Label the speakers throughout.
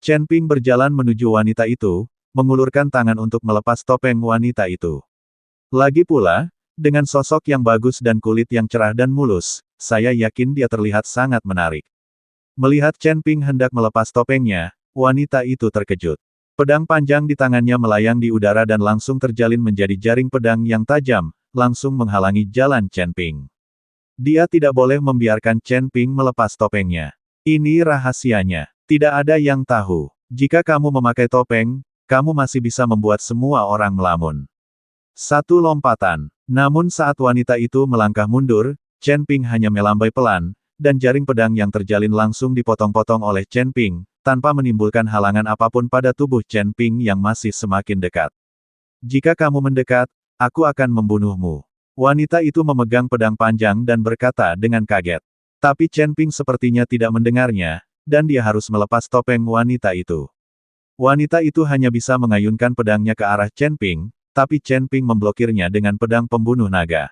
Speaker 1: Chen Ping berjalan menuju wanita itu, mengulurkan tangan untuk melepas topeng wanita itu. Lagi pula, dengan sosok yang bagus dan kulit yang cerah dan mulus, saya yakin dia terlihat sangat menarik. Melihat Chen Ping hendak melepas topengnya, wanita itu terkejut. Pedang panjang di tangannya melayang di udara dan langsung terjalin menjadi jaring pedang yang tajam, langsung menghalangi jalan Chen Ping. Dia tidak boleh membiarkan Chen Ping melepas topengnya. Ini rahasianya. Tidak ada yang tahu. Jika kamu memakai topeng, kamu masih bisa membuat semua orang melamun. Satu lompatan. Namun saat wanita itu melangkah mundur, Chen Ping hanya melambai pelan, dan jaring pedang yang terjalin langsung dipotong-potong oleh Chen Ping, tanpa menimbulkan halangan apapun pada tubuh Chen Ping yang masih semakin dekat. Jika kamu mendekat, aku akan membunuhmu. Wanita itu memegang pedang panjang dan berkata dengan kaget. Tapi Chen Ping sepertinya tidak mendengarnya, dan dia harus melepas topeng wanita itu. Wanita itu hanya bisa mengayunkan pedangnya ke arah Chen Ping, tapi Chen Ping memblokirnya dengan pedang pembunuh naga.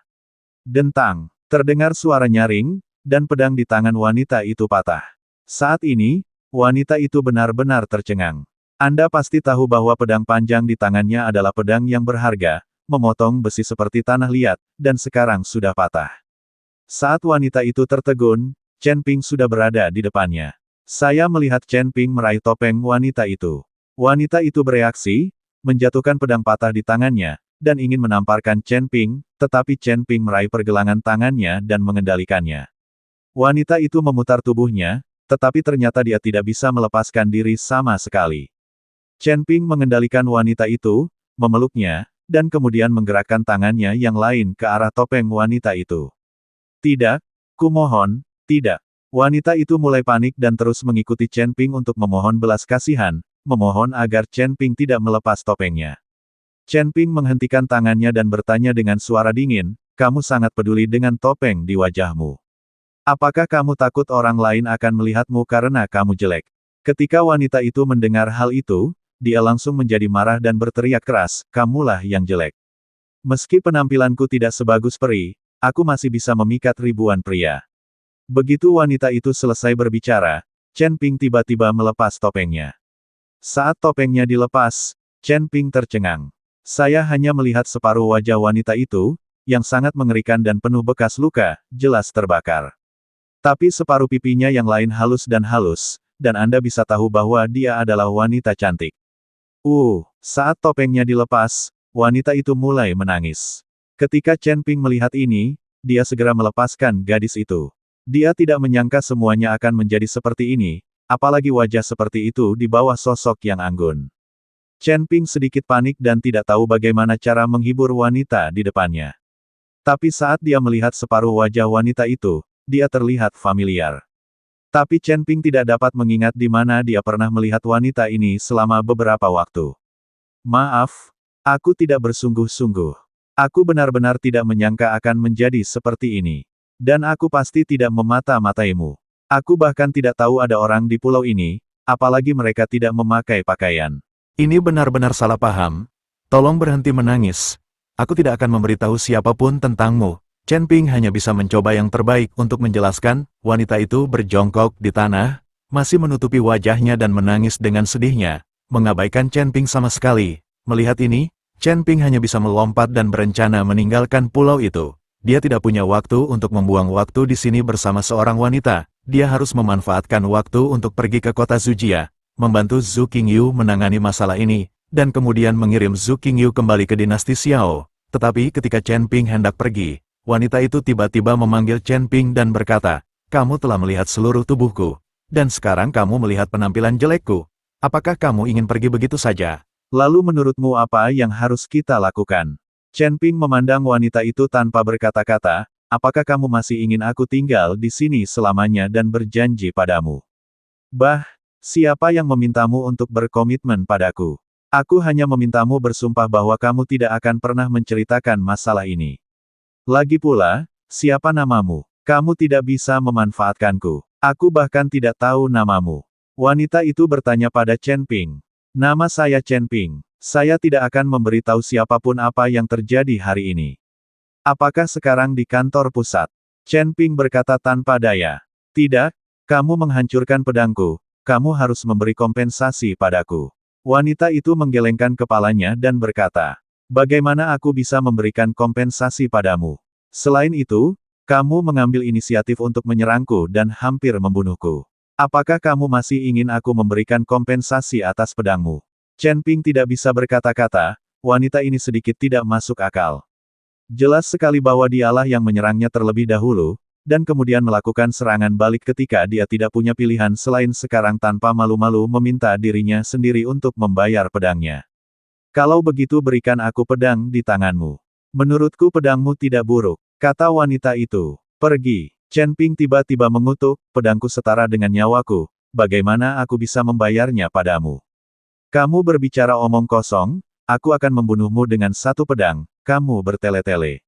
Speaker 1: Dentang, terdengar suara nyaring, dan pedang di tangan wanita itu patah. Saat ini, wanita itu benar-benar tercengang. Anda pasti tahu bahwa pedang panjang di tangannya adalah pedang yang berharga, memotong besi seperti tanah liat, dan sekarang sudah patah. Saat wanita itu tertegun, Chen Ping sudah berada di depannya. Saya melihat Chen Ping meraih topeng wanita itu. Wanita itu bereaksi, menjatuhkan pedang patah di tangannya, dan ingin menamparkan Chen Ping, tetapi Chen Ping meraih pergelangan tangannya dan mengendalikannya. Wanita itu memutar tubuhnya, tetapi ternyata dia tidak bisa melepaskan diri sama sekali. Chen Ping mengendalikan wanita itu, memeluknya, dan kemudian menggerakkan tangannya yang lain ke arah topeng wanita itu. Tidak, kumohon, tidak. Wanita itu mulai panik dan terus mengikuti Chen Ping untuk memohon belas kasihan, memohon agar Chen Ping tidak melepas topengnya. Chen Ping menghentikan tangannya dan bertanya dengan suara dingin, kamu sangat peduli dengan topeng di wajahmu. Apakah kamu takut orang lain akan melihatmu karena kamu jelek? Ketika wanita itu mendengar hal itu, dia langsung menjadi marah dan berteriak keras, kamulah yang jelek. Meski penampilanku tidak sebagus peri, aku masih bisa memikat ribuan pria. Begitu wanita itu selesai berbicara, Chen Ping tiba-tiba melepas topengnya. Saat topengnya dilepas, Chen Ping tercengang. Saya hanya melihat separuh wajah wanita itu, yang sangat mengerikan dan penuh bekas luka, jelas terbakar. Tapi separuh pipinya yang lain halus, dan Anda bisa tahu bahwa dia adalah wanita cantik. Saat topengnya dilepas, wanita itu mulai menangis. Ketika Chen Ping melihat ini, dia segera melepaskan gadis itu. Dia tidak menyangka semuanya akan menjadi seperti ini, apalagi wajah seperti itu di bawah sosok yang anggun. Chen Ping sedikit panik dan tidak tahu bagaimana cara menghibur wanita di depannya. Tapi saat dia melihat separuh wajah wanita itu, dia terlihat familiar. Tapi Chen Ping tidak dapat mengingat di mana dia pernah melihat wanita ini selama beberapa waktu. Maaf, aku tidak bersungguh-sungguh. Aku benar-benar tidak menyangka akan menjadi seperti ini. Dan aku pasti tidak memata-mataimu. Aku bahkan tidak tahu ada orang di pulau ini, apalagi mereka tidak memakai pakaian. Ini benar-benar salah paham. Tolong berhenti menangis. Aku tidak akan memberitahu siapapun tentangmu. Chen Ping hanya bisa mencoba yang terbaik untuk menjelaskan, wanita itu berjongkok di tanah, masih menutupi wajahnya dan menangis dengan sedihnya, mengabaikan Chen Ping sama sekali. Melihat ini, Chen Ping hanya bisa melompat dan berencana meninggalkan pulau itu. Dia tidak punya waktu untuk membuang waktu di sini bersama seorang wanita, dia harus memanfaatkan waktu untuk pergi ke kota Zujia, membantu Zhu Qingyu menangani masalah ini, dan kemudian mengirim Zhu Qingyu kembali ke dinasti Xiao. Tetapi ketika Chen Ping hendak pergi, wanita itu tiba-tiba memanggil Chen Ping dan berkata, kamu telah melihat seluruh tubuhku, dan sekarang kamu melihat penampilan jelekku. Apakah kamu ingin pergi begitu saja? Lalu menurutmu apa yang harus kita lakukan? Chen Ping memandang wanita itu tanpa berkata-kata, apakah kamu masih ingin aku tinggal di sini selamanya dan berjanji padamu? Siapa yang memintamu untuk berkomitmen padaku? Aku hanya memintamu bersumpah bahwa kamu tidak akan pernah menceritakan masalah ini. Lagi pula, siapa namamu? Kamu tidak bisa memanfaatkanku. Aku bahkan tidak tahu namamu. Wanita itu bertanya pada Chen Ping. Nama saya Chen Ping. Saya tidak akan memberitahu siapapun apa yang terjadi hari ini. Apakah sekarang di kantor pusat? Chen Ping berkata tanpa daya. Tidak, kamu menghancurkan pedangku, kamu harus memberi kompensasi padaku. Wanita itu menggelengkan kepalanya dan berkata, bagaimana aku bisa memberikan kompensasi padamu? Selain itu, kamu mengambil inisiatif untuk menyerangku dan hampir membunuhku. Apakah kamu masih ingin aku memberikan kompensasi atas pedangmu? Chen Ping tidak bisa berkata-kata, wanita ini sedikit tidak masuk akal. Jelas sekali bahwa dialah yang menyerangnya terlebih dahulu, dan kemudian melakukan serangan balik ketika dia tidak punya pilihan selain sekarang tanpa malu-malu meminta dirinya sendiri untuk membayar pedangnya. Kalau begitu berikan aku pedang di tanganmu. Menurutku pedangmu tidak buruk, kata wanita itu. Pergi. Chen Ping tiba-tiba mengutuk, pedangku setara dengan nyawaku, bagaimana aku bisa membayarnya padamu? Kamu berbicara omong kosong, aku akan membunuhmu dengan satu pedang, kamu bertele-tele.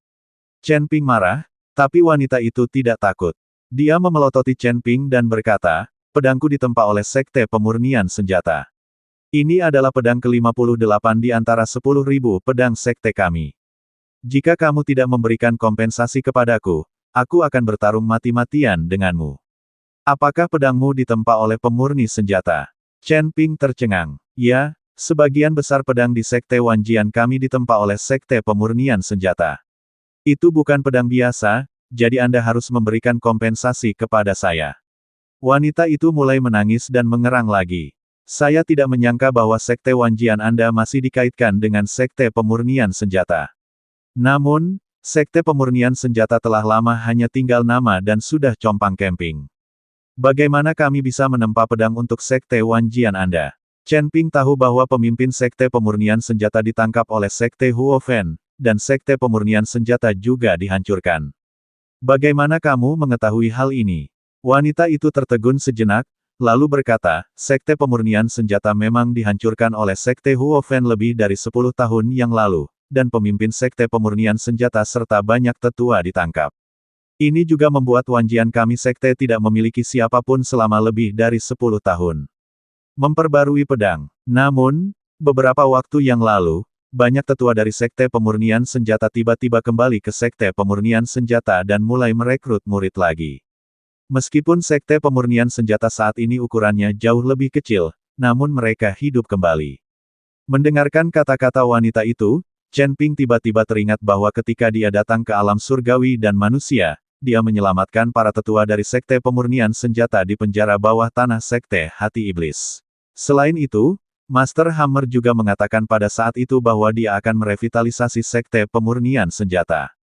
Speaker 1: Chen Ping marah, tapi wanita itu tidak takut. Dia memelototi Chen Ping dan berkata, pedangku ditempa oleh Sekte Pemurnian Senjata. Ini adalah pedang ke-58 di antara 10.000 pedang Sekte kami. Jika kamu tidak memberikan kompensasi kepadaku, aku akan bertarung mati-matian denganmu. Apakah pedangmu ditempa oleh pemurni senjata? Chen Ping tercengang. Ya, sebagian besar pedang di Sekte Wanjian kami ditempa oleh Sekte Pemurnian Senjata. Itu bukan pedang biasa, jadi Anda harus memberikan kompensasi kepada saya. Wanita itu mulai menangis dan mengerang lagi. Saya tidak menyangka bahwa Sekte Wanjian Anda masih dikaitkan dengan Sekte Pemurnian Senjata. Namun, Sekte Pemurnian Senjata telah lama hanya tinggal nama dan sudah compang-camping. Bagaimana kami bisa menempa pedang untuk Sekte Wanjian Anda? Chen Ping tahu bahwa pemimpin Sekte Pemurnian Senjata ditangkap oleh Sekte Huofen, dan Sekte Pemurnian Senjata juga dihancurkan. Bagaimana kamu mengetahui hal ini? Wanita itu tertegun sejenak, lalu berkata, Sekte Pemurnian Senjata memang dihancurkan oleh Sekte Huofen lebih dari 10 tahun yang lalu, dan pemimpin Sekte Pemurnian Senjata serta banyak tetua ditangkap. Ini juga membuat Wanjian kami Sekte tidak memiliki siapapun selama lebih dari 10 tahun. Memperbarui pedang. Namun, beberapa waktu yang lalu, banyak tetua dari Sekte Pemurnian Senjata tiba-tiba kembali ke Sekte Pemurnian Senjata dan mulai merekrut murid lagi. Meskipun Sekte Pemurnian Senjata saat ini ukurannya jauh lebih kecil, namun mereka hidup kembali. Mendengarkan kata-kata wanita itu, Chen Ping tiba-tiba teringat bahwa ketika dia datang ke alam surgawi dan manusia, dia menyelamatkan para tetua dari Sekte Pemurnian Senjata di penjara bawah tanah Sekte Hati Iblis. Selain itu, Master Hammer juga mengatakan pada saat itu bahwa dia akan merevitalisasi Sekte Pemurnian Senjata.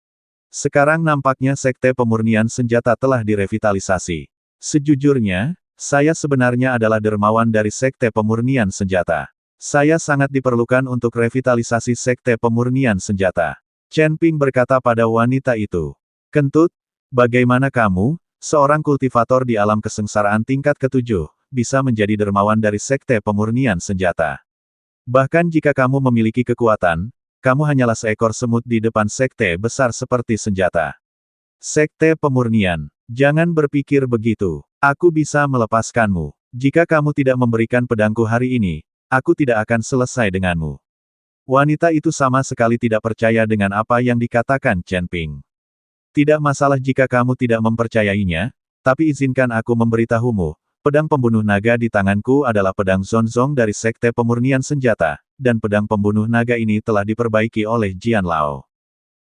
Speaker 1: Sekarang nampaknya Sekte Pemurnian Senjata telah direvitalisasi. Sejujurnya, saya sebenarnya adalah dermawan dari Sekte Pemurnian Senjata. Saya sangat diperlukan untuk revitalisasi Sekte Pemurnian Senjata. Chen Ping berkata pada wanita itu. Kentut, bagaimana kamu, seorang kultivator di alam kesengsaraan tingkat ke-7, bisa menjadi dermawan dari Sekte Pemurnian Senjata? Bahkan jika kamu memiliki kekuatan, kamu hanyalah seekor semut di depan sekte besar seperti senjata. Sekte Pemurnian, jangan berpikir begitu. Aku bisa melepaskanmu. Jika kamu tidak memberikan pedangku hari ini, aku tidak akan selesai denganmu. Wanita itu sama sekali tidak percaya dengan apa yang dikatakan Chen Ping. Tidak masalah jika kamu tidak mempercayainya, tapi izinkan aku memberitahumu, pedang pembunuh naga di tanganku adalah pedang Zonzong dari Sekte Pemurnian Senjata, dan pedang pembunuh naga ini telah diperbaiki oleh Jian Lao.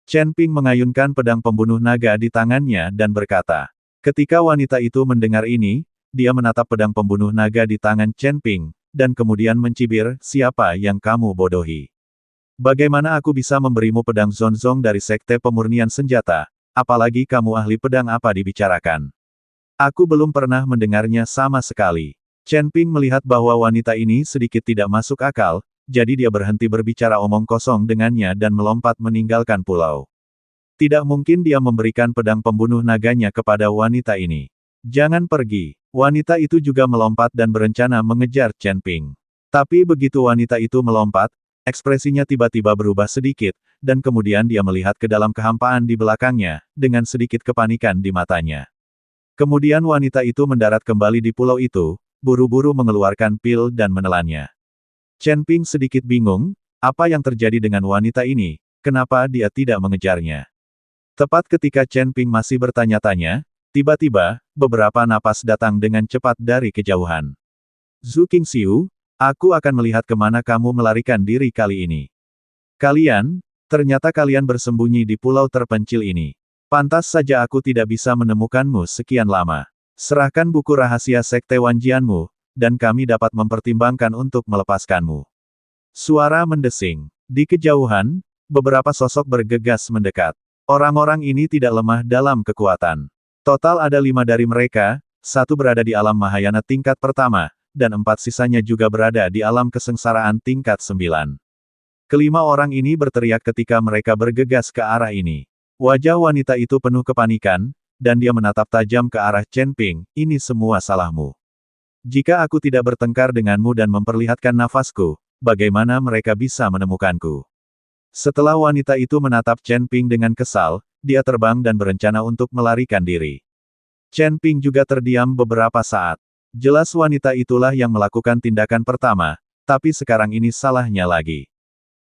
Speaker 1: Chen Ping mengayunkan pedang pembunuh naga di tangannya dan berkata. Ketika wanita itu mendengar ini, dia menatap pedang pembunuh naga di tangan Chen Ping, dan kemudian mencibir, siapa yang kamu bodohi? Bagaimana aku bisa memberimu pedang Zonzong dari Sekte Pemurnian Senjata, apalagi kamu ahli pedang apa dibicarakan? Aku belum pernah mendengarnya sama sekali. Chen Ping melihat bahwa wanita ini sedikit tidak masuk akal, jadi dia berhenti berbicara omong kosong dengannya dan melompat meninggalkan pulau. Tidak mungkin dia memberikan pedang pembunuh naganya kepada wanita ini. Jangan pergi. Wanita itu juga melompat dan berencana mengejar Chen Ping. Tapi begitu wanita itu melompat, ekspresinya tiba-tiba berubah sedikit, dan kemudian dia melihat ke dalam kehampaan di belakangnya, dengan sedikit kepanikan di matanya. Kemudian wanita itu mendarat kembali di pulau itu, buru-buru mengeluarkan pil dan menelannya. Chen Ping sedikit bingung, apa yang terjadi dengan wanita ini, kenapa dia tidak mengejarnya. Tepat ketika Chen Ping masih bertanya-tanya, tiba-tiba, beberapa napas datang dengan cepat dari kejauhan. Zhu Qingxiu, aku akan melihat kemana kamu melarikan diri kali ini. Ternyata kalian bersembunyi di pulau terpencil ini. Pantas saja aku tidak bisa menemukanmu sekian lama. Serahkan buku rahasia Sekte Wanjianmu, dan kami dapat mempertimbangkan untuk melepaskanmu. Suara mendesing. Di kejauhan, beberapa sosok bergegas mendekat. Orang-orang ini tidak lemah dalam kekuatan. Total ada 5 dari mereka, 1 berada di alam Mahayana tingkat pertama, dan 4 sisanya juga berada di alam kesengsaraan tingkat 9. Kelima orang ini berteriak ketika mereka bergegas ke arah ini. Wajah wanita itu penuh kepanikan, dan dia menatap tajam ke arah Chen Ping, ini semua salahmu. Jika aku tidak bertengkar denganmu dan memperlihatkan nafasku, bagaimana mereka bisa menemukanku? Setelah wanita itu menatap Chen Ping dengan kesal, dia terbang dan berencana untuk melarikan diri. Chen Ping juga terdiam beberapa saat. Jelas wanita itulah yang melakukan tindakan pertama, tapi sekarang ini salahnya lagi.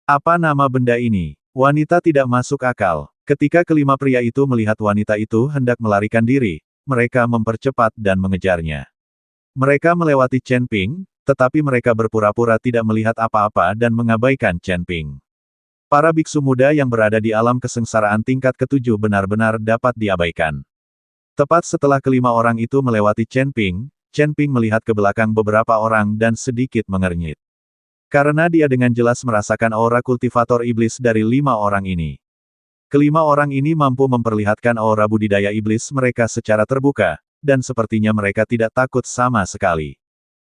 Speaker 1: Apa nama benda ini? Wanita tidak masuk akal. Ketika kelima pria itu melihat wanita itu hendak melarikan diri, mereka mempercepat dan mengejarnya. Mereka melewati Chen Ping, tetapi mereka berpura-pura tidak melihat apa-apa dan mengabaikan Chen Ping. Para biksu muda yang berada di alam kesengsaraan tingkat ke-7 benar-benar dapat diabaikan. Tepat setelah kelima orang itu melewati Chen Ping melihat ke belakang beberapa orang dan sedikit mengernyit. Karena dia dengan jelas merasakan aura kultivator iblis dari 5 orang ini. Kelima orang ini mampu memperlihatkan aura budidaya iblis mereka secara terbuka, dan sepertinya mereka tidak takut sama sekali.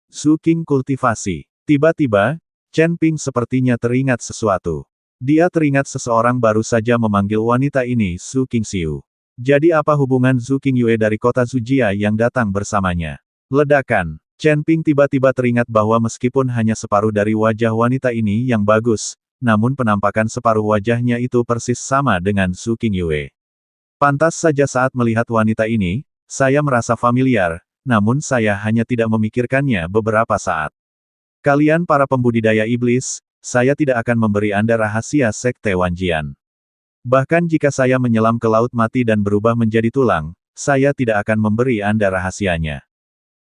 Speaker 1: Zhu Qing kultivasi. Tiba-tiba, Chen Ping sepertinya teringat sesuatu. Dia teringat seseorang baru saja memanggil wanita ini Zhu Qingxiu. Jadi apa hubungan Zhu Qingyue dari kota Zujia yang datang bersamanya? Ledakan. Chen Ping tiba-tiba teringat bahwa meskipun hanya separuh dari wajah wanita ini yang bagus, namun penampakan separuh wajahnya itu persis sama dengan Zhu Qingyue. Pantas saja saat melihat wanita ini, saya merasa familiar, namun saya hanya tidak memikirkannya beberapa saat. Kalian para pembudidaya iblis, saya tidak akan memberi Anda rahasia Sekte Wanjian. Bahkan jika saya menyelam ke laut mati dan berubah menjadi tulang, saya tidak akan memberi Anda rahasianya.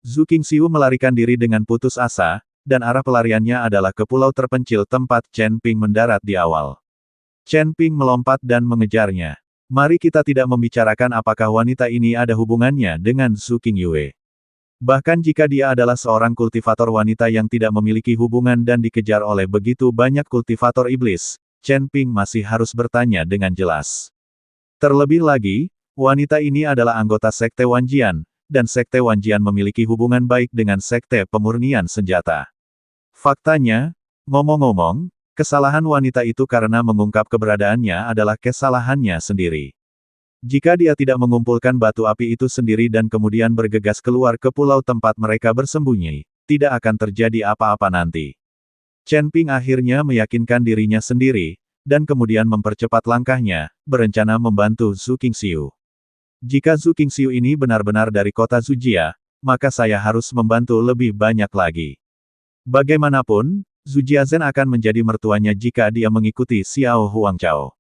Speaker 1: Zhu Qingxiu melarikan diri dengan putus asa, dan arah pelariannya adalah ke pulau terpencil tempat Chen Ping mendarat di awal. Chen Ping melompat dan mengejarnya. Mari kita tidak membicarakan apakah wanita ini ada hubungannya dengan Zhu Qingyue. Bahkan jika dia adalah seorang kultivator wanita yang tidak memiliki hubungan dan dikejar oleh begitu banyak kultivator iblis, Chen Ping masih harus bertanya dengan jelas. Terlebih lagi, wanita ini adalah anggota Sekte Wanjian, dan Sekte Wanjian memiliki hubungan baik dengan Sekte Pemurnian Senjata. Faktanya, ngomong-ngomong, kesalahan wanita itu karena mengungkap keberadaannya adalah kesalahannya sendiri. Jika dia tidak mengumpulkan batu api itu sendiri dan kemudian bergegas keluar ke pulau tempat mereka bersembunyi, tidak akan terjadi apa-apa nanti. Chen Ping akhirnya meyakinkan dirinya sendiri, dan kemudian mempercepat langkahnya, berencana membantu Zhu Qingxiu. Jika Zhu Qingxiu ini benar-benar dari kota Zujia, maka saya harus membantu lebih banyak lagi. Bagaimanapun, Zhu Jiazhen akan menjadi mertuanya jika dia mengikuti Xiao Huangchao.